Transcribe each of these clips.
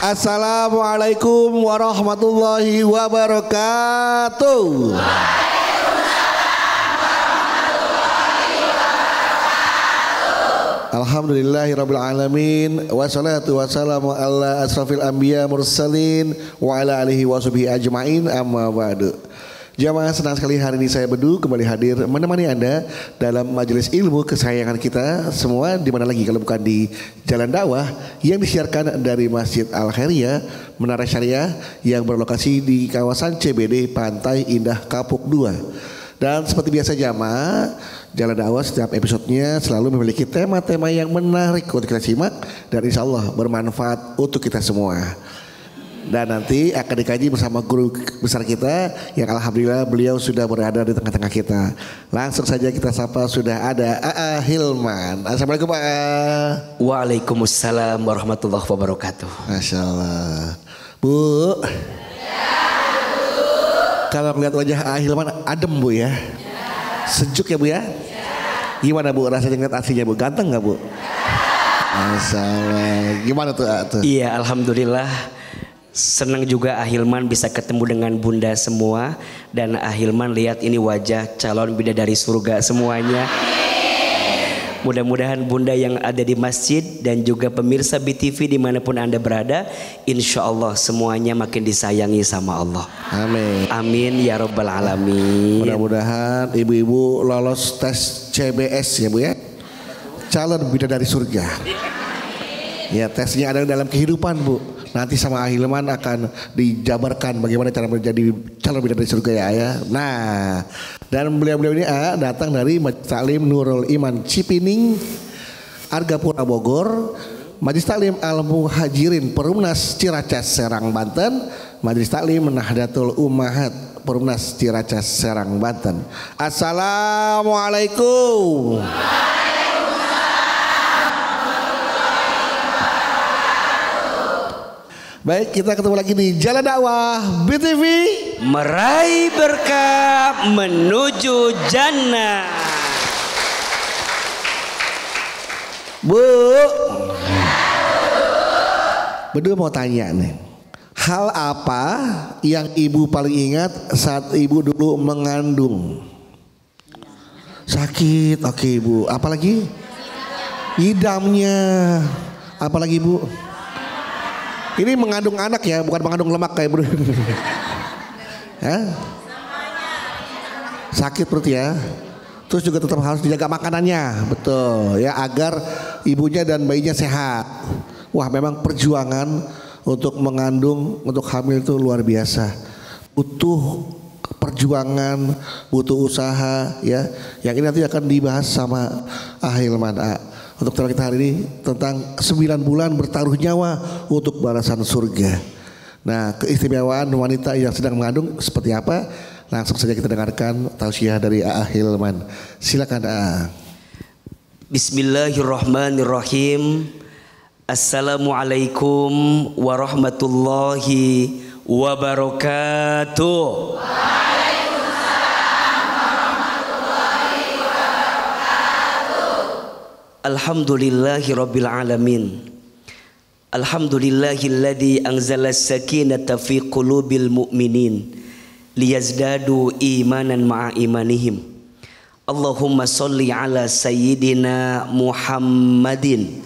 Assalamualaikum warahmatullahi wabarakatuh. Alhamdulillahirabbil alamin wassalatu wassalamu ala asrafil anbiya mursalin wa ala alihi washabihi ajmain amma ba'du. Jamaah, senang sekali hari ini saya Bedu kembali hadir menemani Anda dalam majelis ilmu kesayangan kita semua, di mana lagi kalau bukan di Jalan Dakwah yang disiarkan dari Masjid Al Khairiyah Menara Syariah yang berlokasi di kawasan CBD Pantai Indah Kapuk 2. Dan seperti biasa jamaah, Jalan Dakwah setiap episodenya selalu memiliki tema-tema yang menarik untuk kita simak dan insya Allah bermanfaat untuk kita semua. Dan nanti akan dikaji bersama guru besar kita yang alhamdulillah beliau sudah berada di tengah-tengah kita. Langsung saja kita sapa, sudah ada A.A. Hilman. Assalamualaikum A.A. Waalaikumsalam warahmatullahi wabarakatuh. Masya Allah. Bu, kalau melihat wajah A.A. Hilman adem Bu ya, sejuk ya Bu ya. Gimana Bu rasanya ngeliat aslinya Bu? Ganteng gak Bu? Masya Allah. Gimana tuh A tuh? Iya, alhamdulillah. Senang juga Ahilman bisa ketemu dengan Bunda semua. Dan Ahilman lihat ini wajah calon bidadari surga semuanya. Mudah-mudahan Bunda yang ada di masjid dan juga pemirsa BTV dimanapun Anda berada, insya Allah semuanya makin disayangi sama Allah. Amin. Amin ya rabbal alamin. Mudah-mudahan ibu-ibu lolos tes CBS ya Bu ya, calon bidadari surga. Ya, tesnya ada dalam kehidupan Bu. Nanti sama Ahilman akan dijabarkan bagaimana cara menjadi calon bidadari surga ya. Nah, dan beliau-beliau ini datang dari Majelis Taklim Nurul Iman Cipining, Argapura Bogor, Majelis Taklim Al Muhajirin Perumnas Ciracas Serang Banten, Majelis Taklim Nahdlatul Ummahat Perumnas Ciracas Serang Banten. Assalamualaikum. Baik, kita ketemu lagi di Jalan Dakwah BTV, meraih berkah menuju jannah. Bu, Bedu mau tanya nih, hal apa yang ibu paling ingat saat ibu dulu mengandung? Sakit, oke Bu. Apalagi? Idamnya. Apalagi Bu? Ini mengandung anak ya, bukan mengandung lemak kayak bro. Sakit perut ya. Terus juga tetap harus dijaga makanannya, betul ya, agar ibunya dan bayinya sehat. Wah, memang perjuangan untuk mengandung, untuk hamil itu luar biasa. Butuh perjuangan, butuh usaha ya. Yang ini nanti akan dibahas sama Ahilman untuk tema kita hari ini tentang 9 bulan bertaruh nyawa untuk balasan surga. Nah, keistimewaan wanita yang sedang mengandung seperti apa? Langsung saja kita dengarkan tausiah dari A.A. Hilman. Silakan A.A. Bismillahirrahmanirrahim. Assalamualaikum warahmatullahi wabarakatuh. Alhamdulillahi rabbil alamin. Alhamdulillahilladzi anzala as-sakinata fi qulubil mu'minin liyazdadu imanan ma'a imanihim. Allahumma sholli ala sayyidina Muhammadin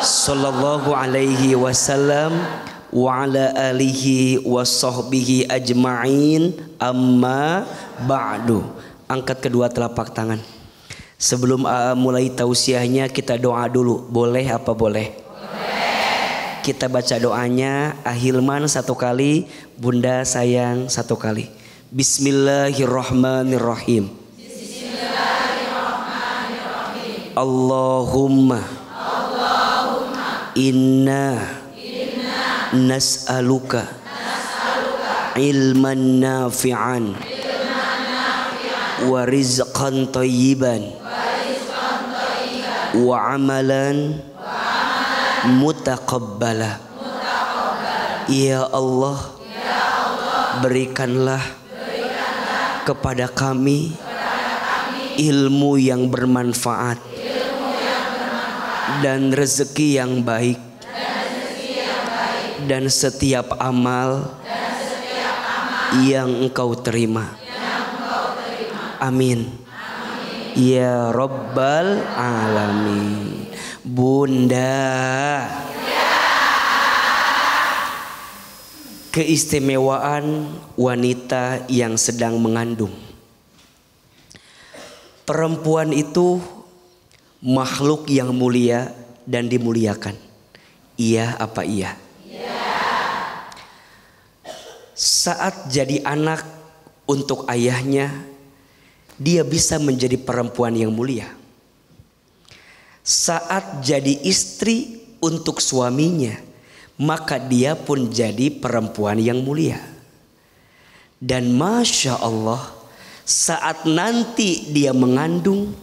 sallallahu alaihi wasallam wa ala alihi wa sahbihi ajma'in, amma ba'du. Angkat kedua telapak tangan. Sebelum mulai tausiahnya kita doa dulu. Boleh apa boleh? Boleh. Kita baca doanya, Ahilman 1 kali, Bunda sayang 1 kali. Bismillahirrahmanirrahim. Bismillahirrahmanirrahim. Allahumma inna nas'aluka ilman nafi'an wa rizqan thayyiban wa amalan mutaqabbala. Ya Allah, berikanlah kepada kami ilmu yang bermanfaat dan rezeki yang baik dan setiap amal yang engkau terima. Amin. Ya Rabbal Alamin. Bunda, keistimewaan wanita yang sedang mengandung. Perempuan itu makhluk yang mulia dan dimuliakan. Iya apa iya? Saat jadi anak untuk ayahnya, dia bisa menjadi perempuan yang mulia. Saat jadi istri untuk suaminya, maka dia pun jadi perempuan yang mulia. Dan Masya Allah, saat nanti dia mengandung,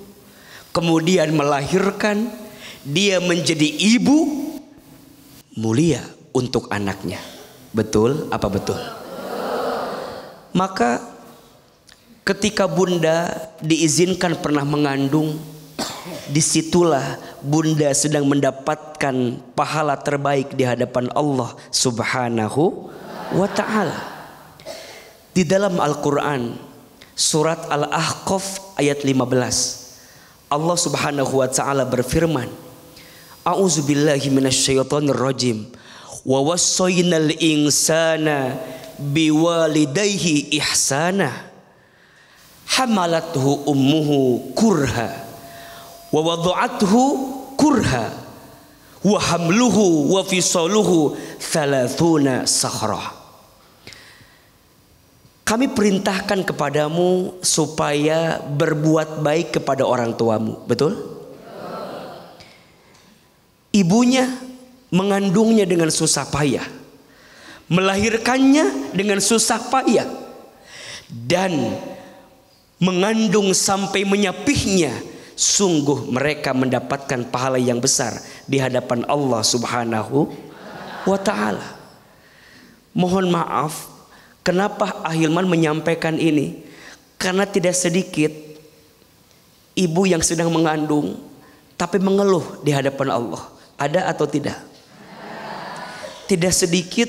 kemudian melahirkan, dia menjadi ibu mulia untuk anaknya. Betul apa betul? Maka ketika bunda diizinkan pernah mengandung, disitulah bunda sedang mendapatkan pahala terbaik di hadapan Allah Subhanahu wa ta'ala. Di dalam Al-Quran surat Al-Ahqaf ayat 15, Allah Subhanahu wa ta'ala berfirman, A'udzubillahi minasyaitonir rajim. Wa wassaynal insana biwalidayhi ihsana. Hamalathu ummuhu kurha wa wada'athu kurha wa hamluhu wa fisaluhu 30 sahrah. Kami perintahkan kepadamu supaya berbuat baik kepada orang tuamu. Betul? Ibunya mengandungnya dengan susah payah, melahirkannya dengan susah payah, dan mengandung sampai menyapihnya. Sungguh mereka mendapatkan pahala yang besar di hadapan Allah Subhanahu wa ta'ala. Mohon maaf, kenapa Ahilman menyampaikan ini? Karena tidak sedikit ibu yang sedang mengandung tapi mengeluh di hadapan Allah. Ada atau tidak? Tidak sedikit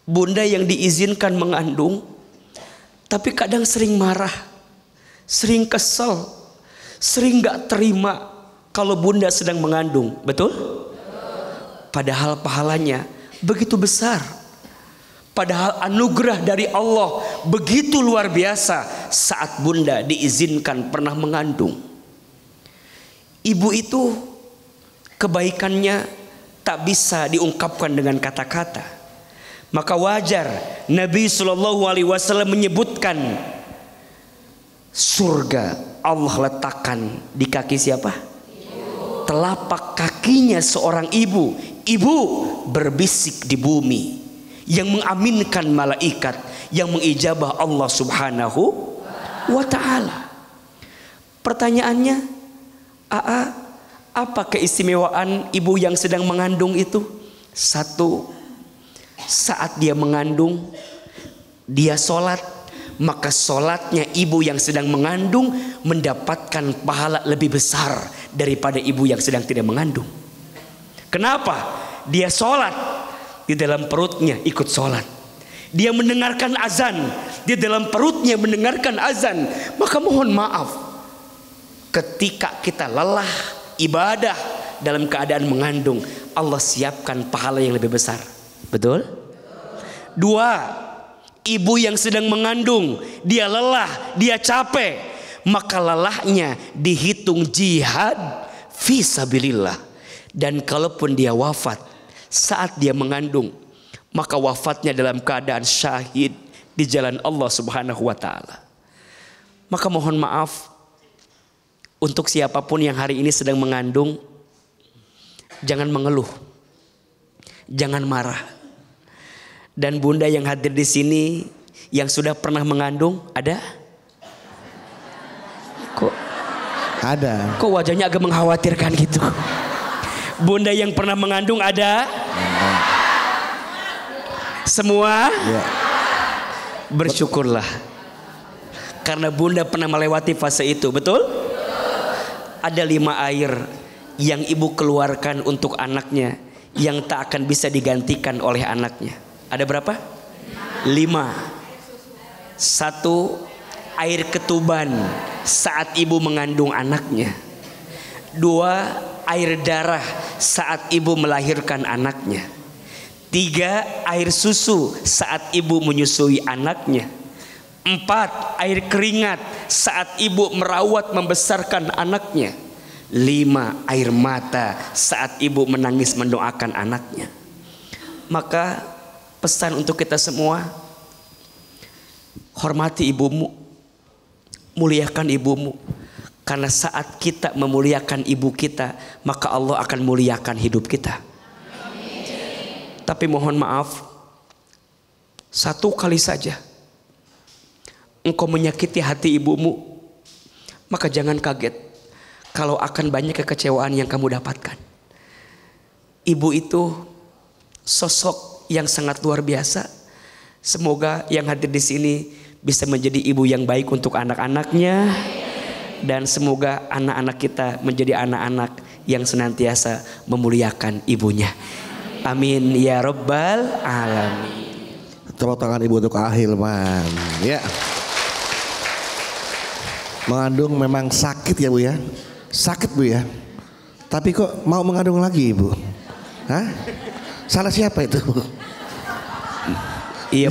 bunda yang diizinkan mengandung tapi kadang sering marah, sering kesel, sering gak terima kalau bunda sedang mengandung. Betul? Padahal pahalanya begitu besar. Padahal anugerah dari Allah begitu luar biasa saat bunda diizinkan pernah mengandung. Ibu itu kebaikannya tak bisa diungkapkan dengan kata-kata. Maka wajar Nabi SAW menyebutkan surga Allah letakkan di kaki siapa? Ibu. Telapak kakinya seorang ibu. Ibu berbisik di bumi yang mengaminkan malaikat, yang mengijabah Allah Subhanahu wa ta'ala. Pertanyaannya, apa keistimewaan ibu yang sedang mengandung itu? Satu, saat dia mengandung, dia sholat, maka sholatnya ibu yang sedang mengandung mendapatkan pahala lebih besar daripada ibu yang sedang tidak mengandung. Kenapa? Dia sholat, di dalam perutnya ikut sholat. Dia mendengarkan azan, di dalam perutnya mendengarkan azan. Maka mohon maaf, ketika kita lelah ibadah dalam keadaan mengandung, Allah siapkan pahala yang lebih besar. Betul? Dua, ibu yang sedang mengandung, dia lelah, dia capek, maka lelahnya dihitung jihad fisabilillah. Dan kalaupun dia wafat saat dia mengandung, maka wafatnya dalam keadaan syahid di jalan Allah Subhanahu wa ta'ala. Maka mohon maaf untuk siapapun yang hari ini sedang mengandung, jangan mengeluh, jangan marah. Dan bunda yang hadir di sini yang sudah pernah mengandung, ada? Kok ada? Kok wajahnya agak mengkhawatirkan gitu? Bunda yang pernah mengandung ada? Semua? Ya. Bersyukurlah, karena bunda pernah melewati fase itu. Betul? Ada 5 air yang ibu keluarkan untuk anaknya yang tak akan bisa digantikan oleh anaknya. Ada berapa? 5. 1. Air ketuban saat ibu mengandung anaknya. 2. Air darah saat ibu melahirkan anaknya. 3. Air susu saat ibu menyusui anaknya. 4. Air keringat saat ibu merawat membesarkan anaknya. 5. Air mata saat ibu menangis mendoakan anaknya. Maka pesan untuk kita semua, hormati ibumu, muliakan ibumu. Karena saat kita memuliakan ibu kita, maka Allah akan muliakan hidup kita. Tapi mohon maaf, satu kali saja engkau menyakiti hati ibumu, maka jangan kaget kalau akan banyak kekecewaan yang kamu dapatkan. Ibu itu sosok yang sangat luar biasa. Semoga yang hadir di sini bisa menjadi ibu yang baik untuk anak-anaknya, dan semoga anak-anak kita menjadi anak-anak yang senantiasa memuliakan ibunya. Amin ya rabbal alamin. Tepuk tangan ibu untuk Ahilman. Ya. Mengandung memang sakit ya Bu ya. Sakit Bu ya. Tapi kok mau mengandung lagi Ibu? Hah? Salah siapa itu Bu? Iya,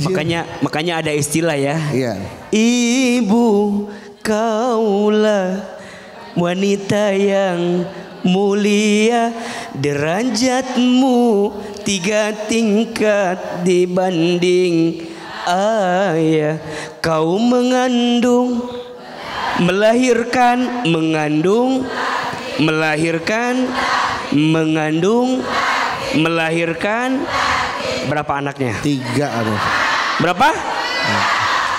makanya ada istilah ya. Iya. Ibu, kaulah wanita yang mulia, derajatmu 3 tingkat dibanding ayah. Kau mengandung, melahirkan, mengandung, melahirkan, mengandung, melahirkan. Berapa anaknya? 3 ada. Berapa?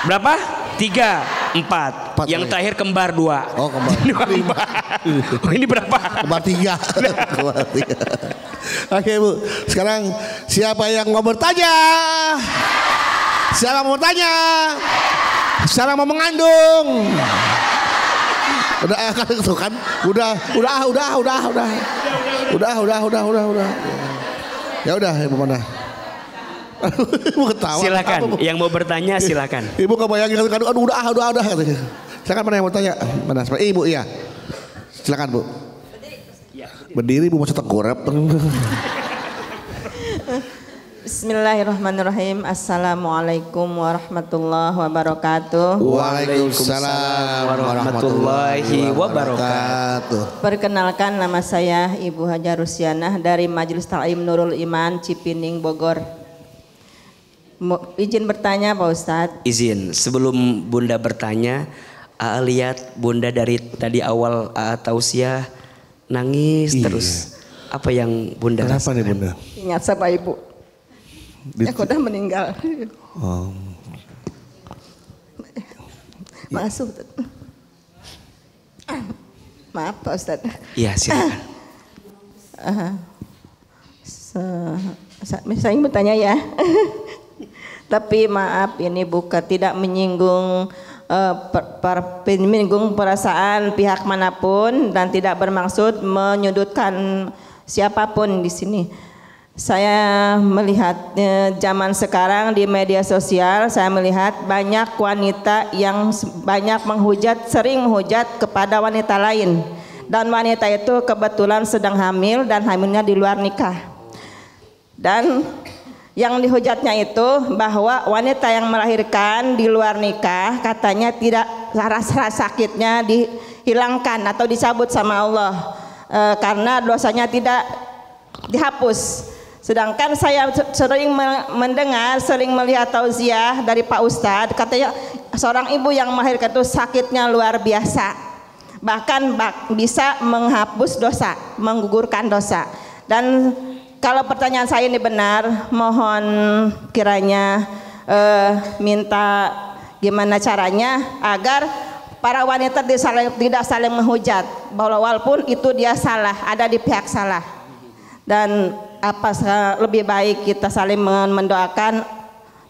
Berapa? 3, 4. Yang terakhir kembar 2. Oh, kembar 5. Oh, ini berapa? Kembar 3. Kembar 3. Oke Bu, sekarang siapa yang mau bertanya? Siapa mau bertanya? Siapa mau mengandung? Udah kan? Udah. Ya udah, Ibu mana? Ibu ketawa. Silakan, yang mau bertanya silakan. Ibu kebayangin kan, aduh udah. Silakan, mana yang mau tanya? Mana? Ibu iya. Silakan Bu. Berdiri Bu, masih tengkurap. Bismillahirrahmanirrahim. Assalamualaikum warahmatullahi wabarakatuh. Waalaikumsalam warahmatullahi wabarakatuh. Perkenalkan, nama saya Ibu Hajar Rusianah dari Majelis Ta'lim Nurul Iman Cipining Bogor. Izin bertanya Pak Ustadz. Izin, sebelum Bunda bertanya, lihat Bunda dari tadi awal tausiah nangis terus. Apa yang Bunda Kenapa rasakan? nih Bunda? Ingat sama Ibu. Yang udah meninggal. Oh. Masuk. Maaf Pak Ustadz. Iya silakan. Saya ingin bertanya ya. Tapi maaf, ini bukan tidak menyinggung menyinggung perasaan pihak manapun dan tidak bermaksud menyudutkan siapapun di sini. Saya melihat zaman sekarang di media sosial, saya melihat banyak wanita yang sering menghujat kepada wanita lain, dan wanita itu kebetulan sedang hamil dan hamilnya di luar nikah. Dan yang dihujatnya itu bahwa wanita yang melahirkan di luar nikah katanya tidak, rasa sakitnya dihilangkan atau dicabut sama Allah karena dosanya tidak dihapus. Sedangkan saya sering mendengar, sering melihat tausiah dari Pak Ustadz, katanya seorang ibu yang melahirkan itu sakitnya luar biasa, bahkan bisa menghapus dosa, menggugurkan dosa. Dan kalau pertanyaan saya ini benar, mohon kiranya minta gimana caranya agar para wanita tidak saling menghujat, bahwa walaupun itu dia salah, ada di pihak salah. Dan lebih baik kita saling mendoakan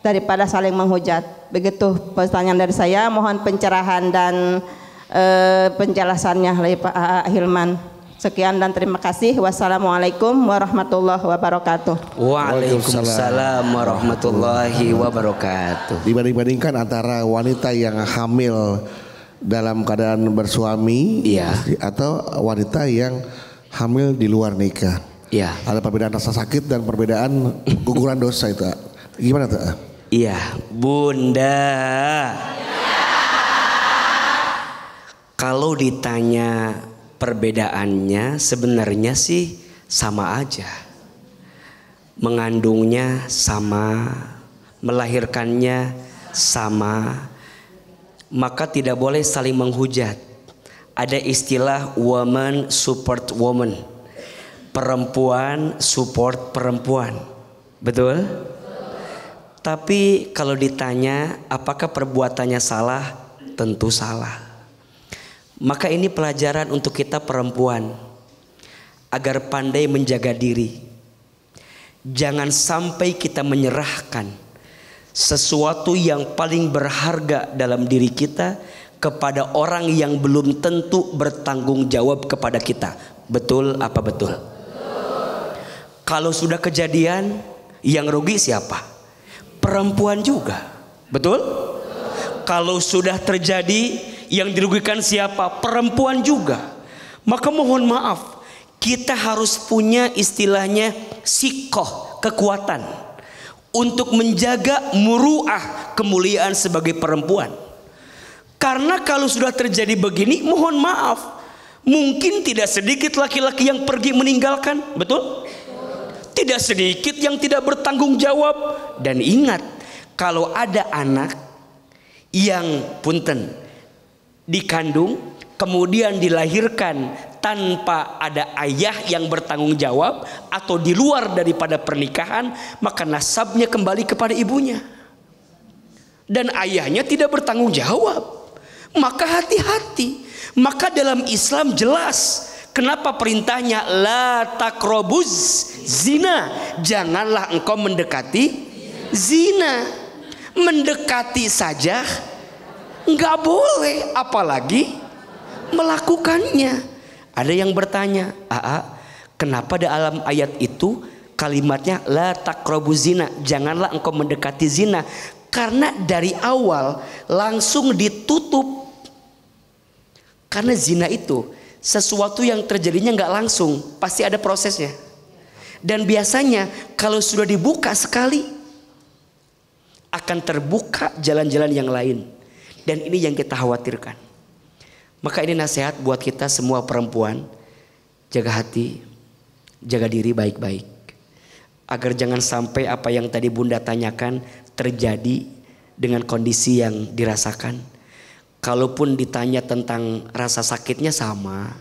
daripada saling menghujat. Begitu pertanyaan dari saya, mohon pencerahan dan penjelasannya oleh Pak Hilman. Sekian dan terima kasih. Wassalamualaikum warahmatullahi wabarakatuh. Waalaikumsalam warahmatullahi wabarakatuh. Dibanding-bandingkan antara wanita yang hamil dalam keadaan bersuami, iya, atau wanita yang hamil di luar nikah, iya, ada perbedaan rasa sakit dan perbedaan guguran dosa itu. Gimana tuh? Iya, Bunda. Kalau ditanya perbedaannya sebenarnya sih sama aja. Mengandungnya sama, melahirkannya sama. Maka tidak boleh saling menghujat. Ada istilah woman support woman. Perempuan support perempuan. Betul? Tapi kalau ditanya apakah perbuatannya salah? Tentu salah. Maka ini pelajaran untuk kita perempuan agar pandai menjaga diri. Jangan sampai kita menyerahkan sesuatu yang paling berharga dalam diri kita kepada orang yang belum tentu bertanggung jawab kepada kita. Betul apa betul? Kalau sudah kejadian, yang rugi siapa? Perempuan juga. Betul? Kalau sudah terjadi, yang dirugikan siapa? Perempuan juga. Maka mohon maaf, kita harus punya istilahnya sikoh, kekuatan untuk menjaga muruah, kemuliaan sebagai perempuan. Karena kalau sudah terjadi begini, mohon maaf, mungkin tidak sedikit laki-laki yang pergi meninggalkan. Betul? Tidak sedikit yang tidak bertanggung jawab. Dan ingat, kalau ada anak yang punten dikandung kemudian dilahirkan tanpa ada ayah yang bertanggung jawab atau di luar daripada pernikahan, maka nasabnya kembali kepada ibunya dan ayahnya tidak bertanggung jawab. Maka hati-hati. Maka dalam Islam jelas kenapa perintahnya la takrobuz zina, janganlah engkau mendekati zina. Mendekati saja nggak boleh, apalagi melakukannya. Ada yang bertanya, kenapa dalam ayat itu kalimatnya la taqrabuz zina, janganlah engkau mendekati zina? Karena dari awal langsung ditutup. Karena zina itu sesuatu yang terjadinya nggak langsung, pasti ada prosesnya. Dan biasanya kalau sudah dibuka sekali, akan terbuka jalan-jalan yang lain. Dan ini yang kita khawatirkan. Maka ini nasihat buat kita semua perempuan. Jaga hati, jaga diri baik-baik. Agar jangan sampai apa yang tadi Bunda tanyakan terjadi dengan kondisi yang dirasakan. Kalaupun ditanya tentang rasa sakitnya sama,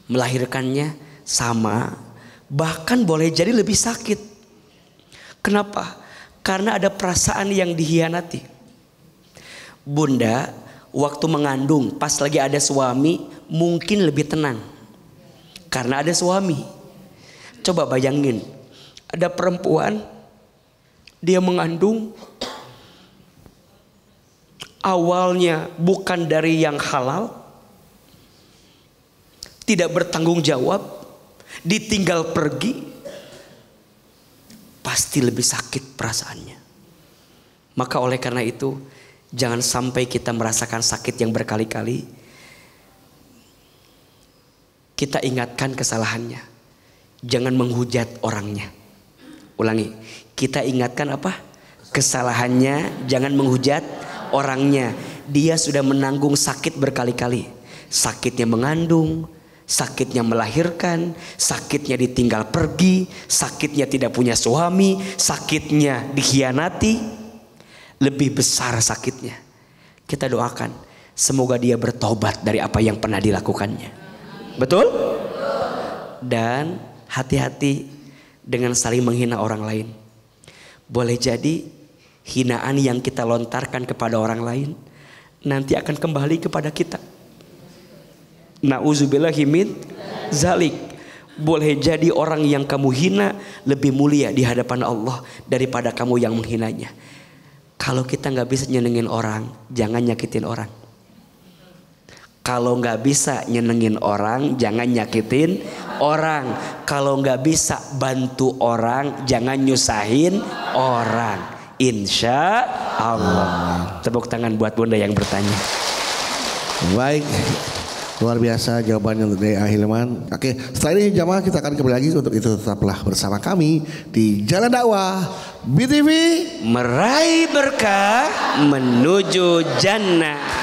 melahirkannya sama, bahkan boleh jadi lebih sakit. Kenapa? Karena ada perasaan yang dihianati. Bunda waktu mengandung pas lagi ada suami mungkin lebih tenang karena ada suami. Coba bayangin, ada perempuan dia mengandung, awalnya bukan dari yang halal, tidak bertanggung jawab, ditinggal pergi, pasti lebih sakit perasaannya. Maka oleh karena itu jangan sampai kita merasakan sakit yang berkali-kali. Kita ingatkan kesalahannya. Jangan menghujat orangnya. Ulangi, kita ingatkan apa? Kesalahannya, jangan menghujat orangnya. Dia sudah menanggung sakit berkali-kali. Sakitnya mengandung, sakitnya melahirkan, sakitnya ditinggal pergi, sakitnya tidak punya suami, sakitnya dikhianati. Lebih besar sakitnya. Kita doakan semoga dia bertobat dari apa yang pernah dilakukannya. Betul? Dan hati-hati dengan saling menghina orang lain. Boleh jadi hinaan yang kita lontarkan kepada orang lain nanti akan kembali kepada kita. Na'udzubillahi min zalik. Boleh jadi orang yang kamu hina lebih mulia di hadapan Allah daripada kamu yang menghinanya. Kalau kita nggak bisa nyenengin orang, jangan nyakitin orang. Kalau nggak bisa nyenengin orang, jangan nyakitin orang. Kalau nggak bisa bantu orang, jangan nyusahin orang. Insya Allah. Tepuk tangan buat Bunda yang bertanya. Baik, luar biasa jawabannya dari Ahilman. Oke, setelah ini jamaah kita akan kembali lagi. Untuk itu tetaplah bersama kami di Jalan Dakwah BTV, meraih berkah menuju jannah.